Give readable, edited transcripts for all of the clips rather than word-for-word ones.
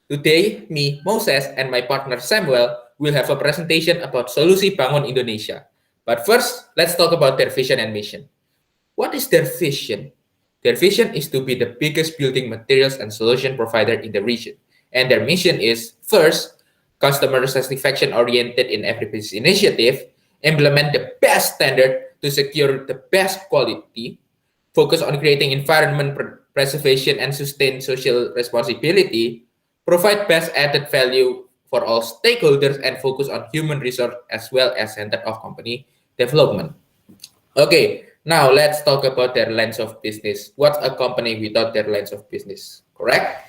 Today, me, Moses, and my partner Samuel will have a presentation about Solusi Bangun Indonesia. But first, let's talk about their vision and mission. What is their vision? Their vision is to be the biggest building materials and solution provider in the region. And their mission is first, customer satisfaction oriented in every business initiative, implement the best standard to secure the best quality, focus on creating environment preservation and sustain social responsibility, provide best added value for all stakeholders, and focus on human resource as well as center of company development. Okay, now let's talk about their lines of business. What's a company without their lines of business? Correct?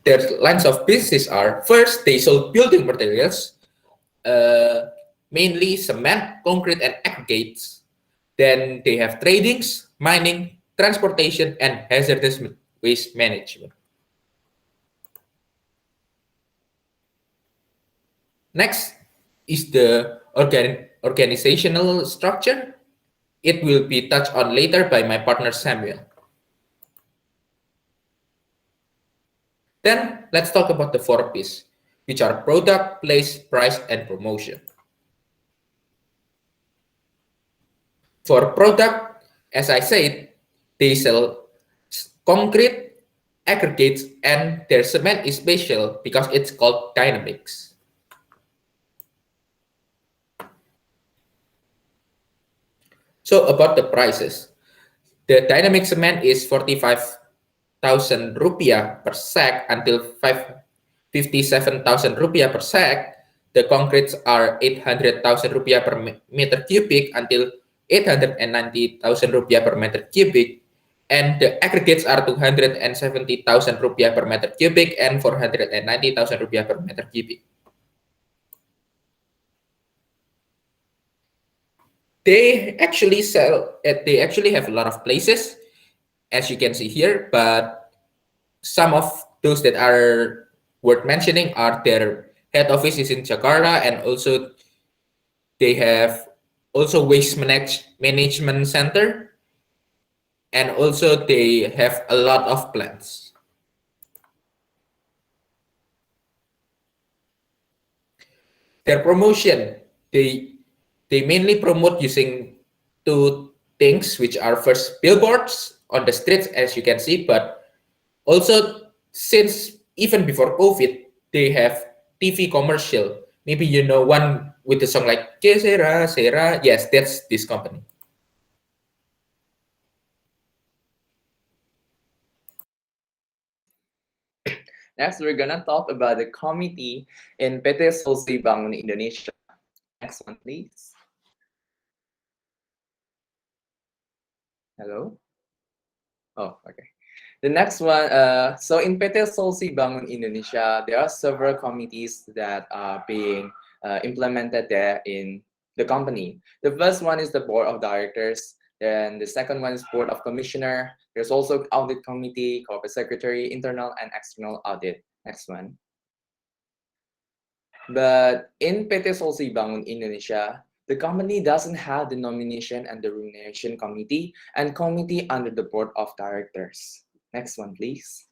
Their lines of business are first, they sell building materials, uh, mainly cement, concrete, and aggregates. Then they have tradings, mining, transportation, and hazardous waste management. Next is the organizational structure. It will be touched on later by my partner Samuel. Then let's talk about the four P's, which are product, place, price, and promotion. For product, as I said, they sell concrete, aggregates, and their cement is special because it's called Dynamics. So about the prices, the Dynamic cement is 45,000 rupiah per sack until 57,000 rupiah per sack. The concretes are 800,000 rupiah per meter cubic until 890,000 rupiah per meter cubic, and the aggregates are 270,000 rupiah per meter cubic and 490,000 rupiah per meter cubic. They actually sell. They actually have a lot of places, as you can see here, but some of those that are worth mentioning are their head office is in Jakarta, and also they have also waste management center, and also they have a lot of plants. Their promotion, they mainly promote using two things, which are first billboards on the streets, as you can see, but also since even before COVID, they have TV commercial. Maybe you know one with the song like Que Sera, Sera. Yes, that's this company. Next, we're gonna talk about the committee in PT Solusi Bangun Indonesia. Next one, please. Hello? Oh, okay. The next one, so in PT Solusi Bangun Indonesia, there are several committees that are being implemented there in the company. The first one is the board of directors. Then the second one is board of commissioner. There's also audit committee, corporate secretary, internal and external audit. Next one. But in PT Solusi Bangun Indonesia, the company doesn't have the nomination and the remuneration committee and committee under the board of directors. Next one, please.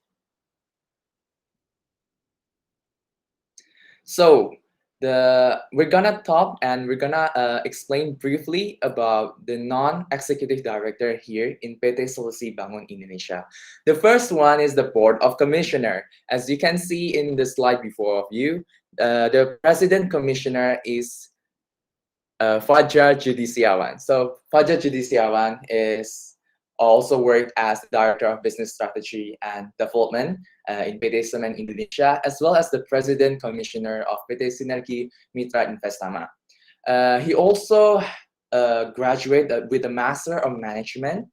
So we're gonna talk and we're gonna explain briefly about the non-executive director here in PT Solusi Bangun Indonesia. The first one is the board of commissioner. As you can see in the slide before of you, the president commissioner is Fajar Judisiawan. So Fajar Judisiawan is also worked as the Director of Business Strategy and Development in PT Semen Indonesia, as well as the President Commissioner of PT Sinergi Mitra Investama. He also graduated with a Master of Management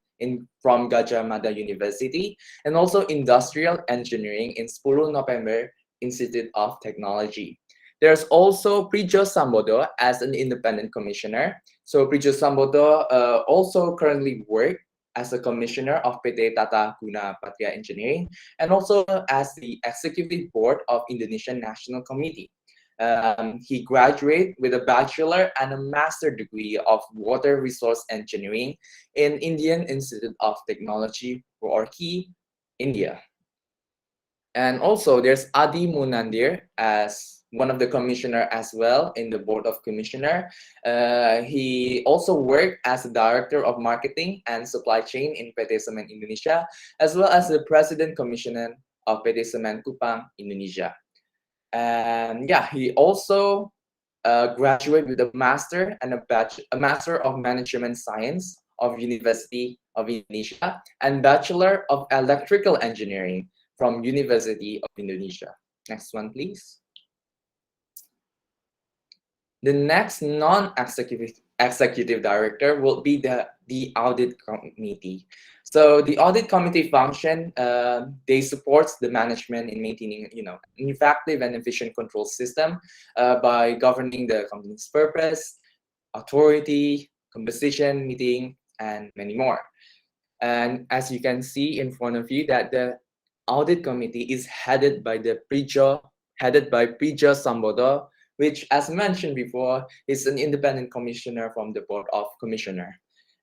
from Gajah Mada University, and also Industrial Engineering in 10 November Institute of Technology. There's also Prijo Sambodo as an independent commissioner. So Prijo Sambodo also currently works as a commissioner of PT Tata Guna Patria Engineering, and also as the executive board of Indonesian National Committee. He graduated with a bachelor and a master degree of water resource engineering in Indian Institute of Technology, Roorkee, India. And also there's Adi Munandir as one of the commissioner as well in the board of commissioner. He also worked as a director of marketing and supply chain in PT Semen Indonesia, as well as the president commissioner of PT Semen Kupang Indonesia. And yeah, he also graduated with a master and a master of management science of University of Indonesia and bachelor of electrical engineering from University of Indonesia. Next one, please. The next non-executive director will be the audit committee. So the audit committee function, they support the management in maintaining, an effective and efficient control system by governing the company's purpose, authority, composition, meeting, and many more. And as you can see in front of you, that the audit committee is headed by Prijo Sambodo, which, as mentioned before, is an independent commissioner from the board of commissioner.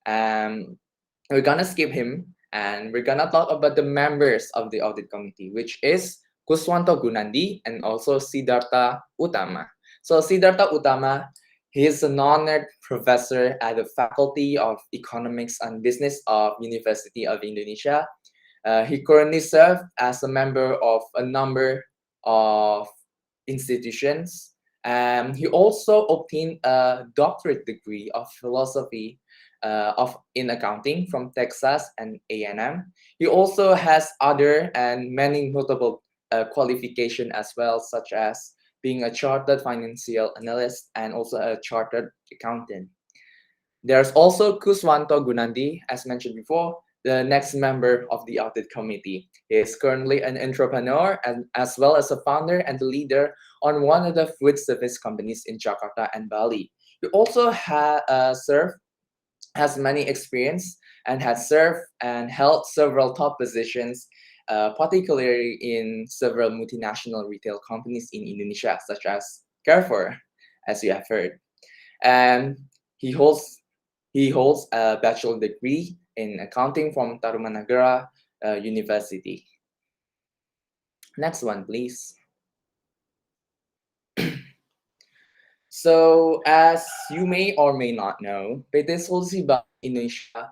We're gonna skip him, and we're gonna talk about the members of the audit committee, which is Kuswanto Gunandi and also Siddhartha Utama. So Siddhartha Utama, he is an honored professor at the Faculty of Economics and Business of University of Indonesia. He currently serves as a member of a number of institutions. He also obtained a doctorate degree of philosophy in accounting from Texas and A&M. He also has other and many notable qualifications as well, such as being a chartered financial analyst and also a chartered accountant. There's also Kuswanto Gunandi, as mentioned before, the next member of the audit committee. He is currently an entrepreneur and as well as a founder and the leader on one of the food service companies in Jakarta and Bali. He also has many experience and has served and held several top positions, particularly in several multinational retail companies in Indonesia, such as Carrefour, as you have heard. And he holds a bachelor degree in accounting from Tarumanagara University. Next one, please. So, as you may or may not know, PT Solusi Bank Indonesia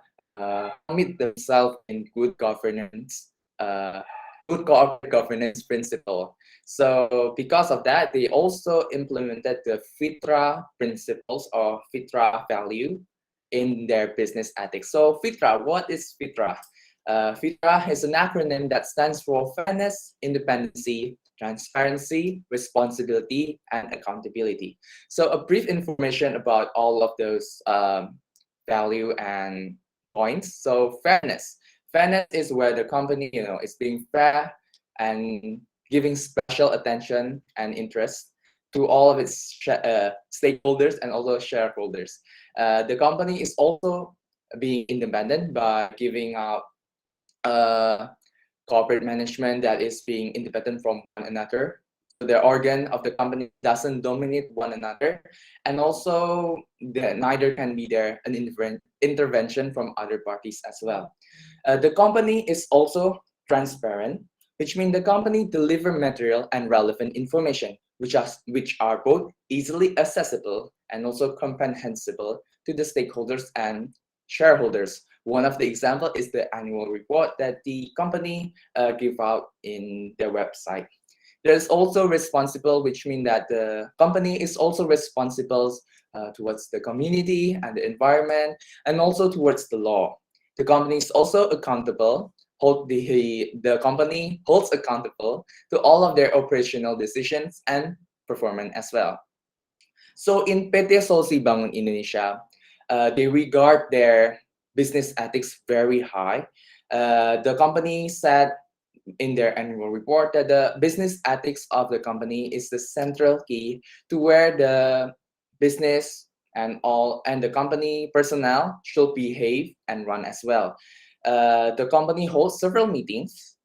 commit themselves in good governance, good corporate governance principle. So, because of that, they also implemented the FITRA principles or FITRA value in their business ethics. So, FITRA, what is FITRA? FITRA is an acronym that stands for Fairness, Independency, Transparency, Responsibility, and Accountability. So a brief information about all of those value and points. So fairness. Fairness is where the company, is being fair and giving special attention and interest to all of its stakeholders and also shareholders. The company is also being independent by giving out corporate management that is being independent from one another. So the organ of the company doesn't dominate one another, and also neither can be there an intervention from other parties as well. The company is also transparent, which means the company deliver material and relevant information, which are both easily accessible and also comprehensible to the stakeholders and shareholders. One of the example is the annual report that the company give out in their website. There's also responsible, which means that the company is also responsible towards the community and the environment, and also towards the law. The company is also accountable. The company holds accountable to all of their operational decisions and performance as well. So in PT Solusi Bangun Indonesia, they regard their business ethics very high. The company said in their annual report that the business ethics of the company is the central key to where the business and the company personnel should behave and run as well. The company holds several meetings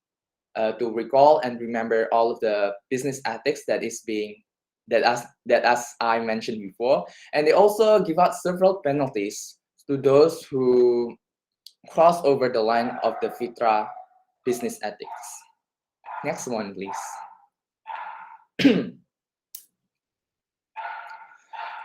to recall and remember all of the business ethics that as I mentioned before, and they also give out several penalties to those who cross over the line of the FITRA business ethics. Next one, please.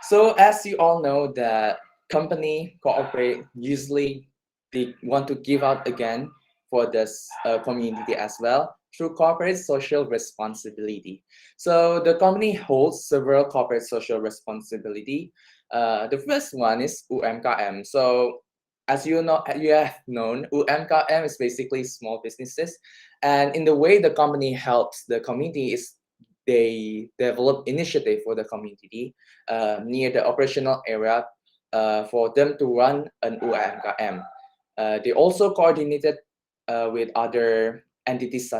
So as you all know, that company cooperate usually they want to give out again for this community as well through corporate social responsibility. So the company holds several corporate social responsibility. The first one is UMKM. So as you know, you have known, UMKM is basically small businesses, and in the way the company helps the community is they develop initiative for the community near the operational area for them to run an UMKM. They also coordinated with other entities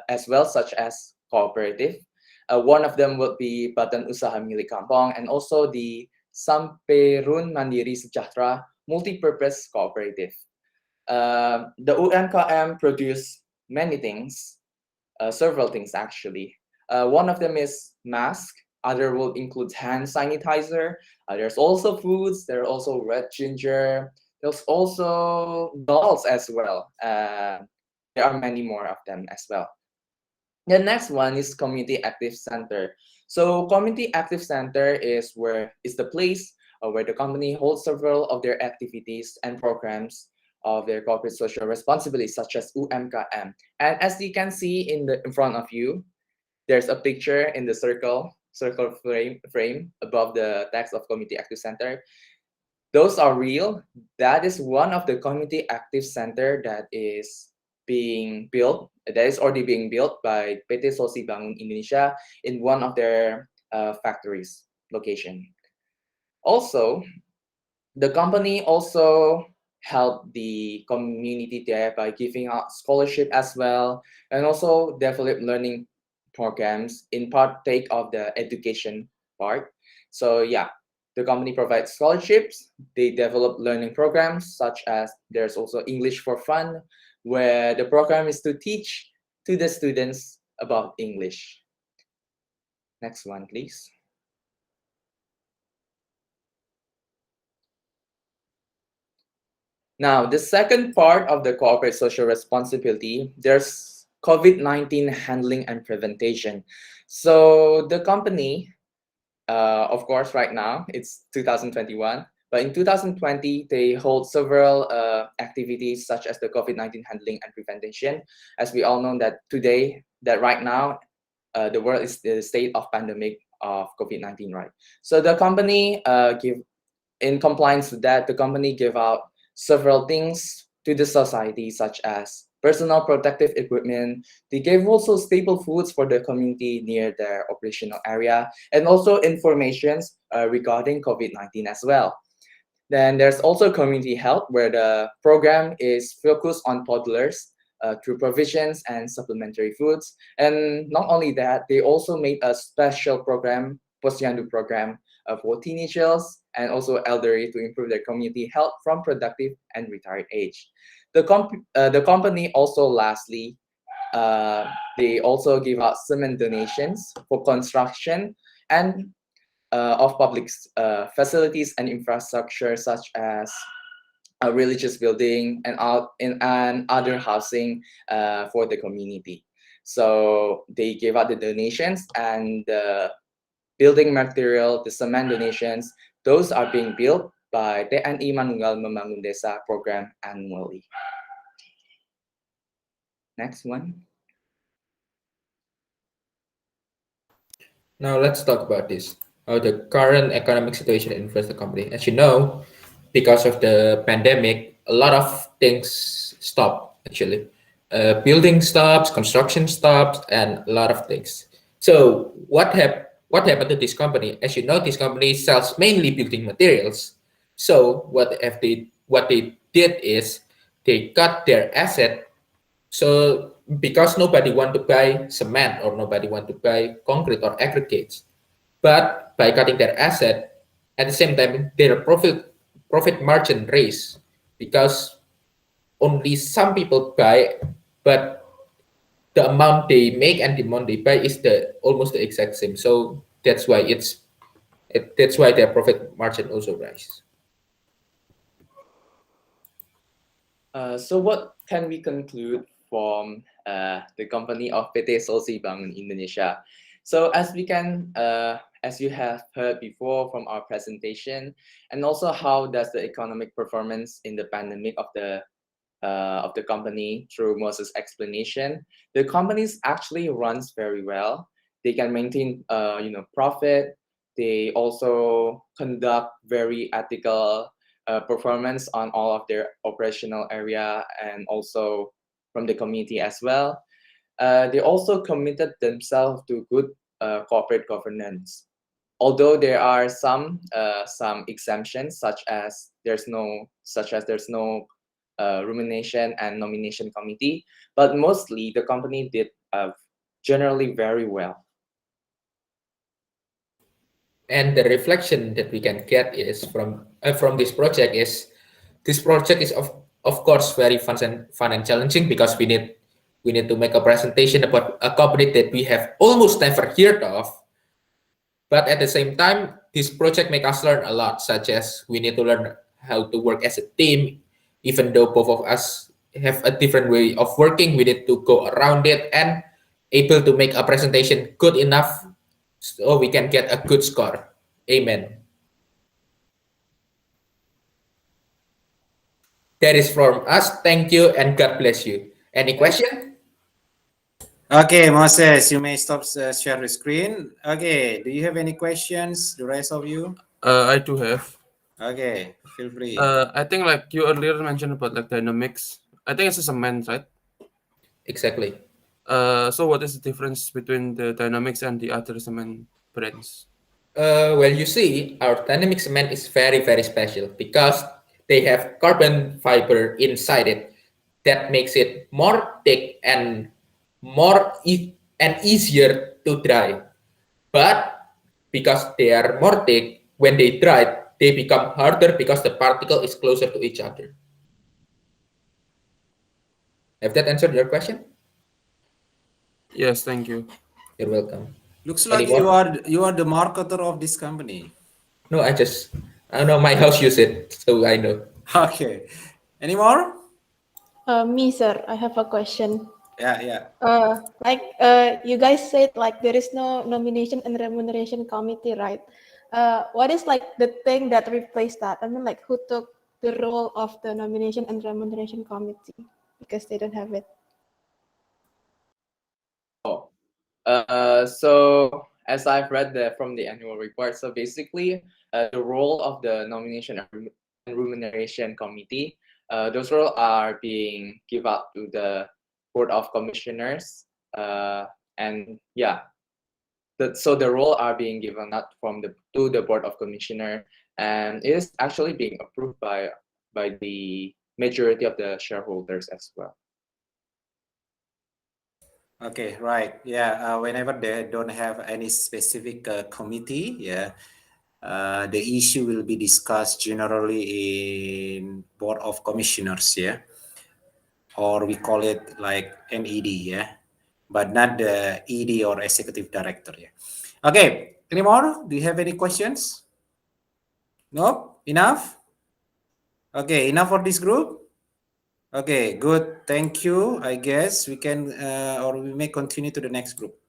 as well, such as cooperative. One of them would be Badan Usaha Milik Kampong and also the Samperun Mandiri Sejahtera Multipurpose Cooperative. The UMKM produce many things, several things actually. One of them is mask. Other will include hand sanitizer. There's also foods. There are also red ginger. There's also dolls as well. There are many more of them as well. The next one is Community Active Center. So Community Active Center is the place where the company holds several of their activities and programs of their corporate social responsibility, such as UMKM. And as you can see in front of you, there's a picture in the circle frame above the text of Community Active Center. Those are real. That is one of the Community Active Center that is being built, that is already being built by PT Solusi Bangun Indonesia in one of their factories location. Also, the company also help the community there by giving out scholarship as well, and also develop learning programs in partake of the education part. So yeah, the company provides scholarships. They develop learning programs such as there's also English for Fun, where the program is to teach to the students about English. Next one, please. Now, the second part of the corporate social responsibility, there's COVID-19 handling and prevention. So the company, of course, right now it's 2021, but in 2020, they hold several activities such as the COVID-19 handling and prevention. As we all know that today, that right now, the world is the state of pandemic of COVID-19, right? So the company in compliance with that, the company gave out several things to the society, such as personal protective equipment. They gave also staple foods for the community near their operational area, and also informations regarding COVID-19 as well. Then there's also community health, where the program is focused on toddlers through provisions and supplementary foods. And not only that, they also made a special program, Posyandu program, for teenagers and also elderly to improve their community health from productive and retired age. The company also lastly, they also give out cement donations for construction and of public facilities and infrastructure such as a religious building and other housing for the community. So they gave out the donations and the building material, the cement donations, those are being built by TNI Manunggal Membangun Desa program annually. Next one. Now let's talk about this. How the current economic situation influenced the company. As you know, because of the pandemic, a lot of things stopped actually. Building stops, construction stops, and a lot of things. So what happened to this company? As you know, this company sells mainly building materials. So what they did is they cut their asset. So because nobody want to buy cement or nobody want to buy concrete or aggregates, but by cutting their asset, at the same time their profit margin raise because only some people buy, but the amount they make and the amount they buy is the almost the exact same. So that's why their profit margin also rises. So what can we conclude from the company of PT Solusi Bangun Indonesia. So as you have heard before from our presentation, and also how does the economic performance in the pandemic of the company through Moses' explanation, the companies actually runs very well. They can maintain profit. They also conduct very ethical performance on all of their operational area and also from the community as well. They also committed themselves to good corporate governance. Although there are some exemptions, such as there's no rumination and nomination committee, but mostly the company did generally very well. And the reflection that we can get is from this project is of course very fun and challenging, because we need to make a presentation about a company that we have almost never heard of. But at the same time, this project make us learn a lot, such as we need to learn how to work as a team. Even though both of us have a different way of working, we need to go around it and able to make a presentation good enough so we can get a good score. Amen. That is from us. Thank you and God bless you. Any question? Okay, Moses, you may stop share the screen. Okay, do you have any questions, the rest of you? I do have. Okay, feel free. I think like you earlier mentioned about like dynamics. I think it's a cement, right? Exactly. So what is the difference between the dynamics and the other cement brands? Well, you see, our dynamic cement is very special because they have carbon fiber inside it that makes it more thick and easier to dry. But because they are more thick, when they dry, they become harder because the particle is closer to each other. Have that answered your question? Yes, thank you. You're welcome. Looks like Anyone? you are the marketer of this company. No, I know my house use it, so I know. Okay. Any more? Me, sir, I have a question. Yeah. You guys said like there is no nomination and remuneration committee, right? What is like the thing that replaced that? I mean, like who took the role of the nomination and remuneration committee because they don't have it? So as I've read from the annual report, so basically the role of the nomination and remuneration committee, those roles are being given out to the board of commissioners, and yeah, so the role are being given out to the board of commissioner, and it is actually being approved by the majority of the shareholders as well. Okay, right. Yeah, whenever they don't have any specific committee, yeah, the issue will be discussed generally in board of commissioners, yeah, or we call it like NED, yeah, but not the ED or executive director, yeah. Okay, any more? Do you have any questions? No? Enough? Okay, enough for this group? Okay, good. Thank you. I guess we can or we may continue to the next group.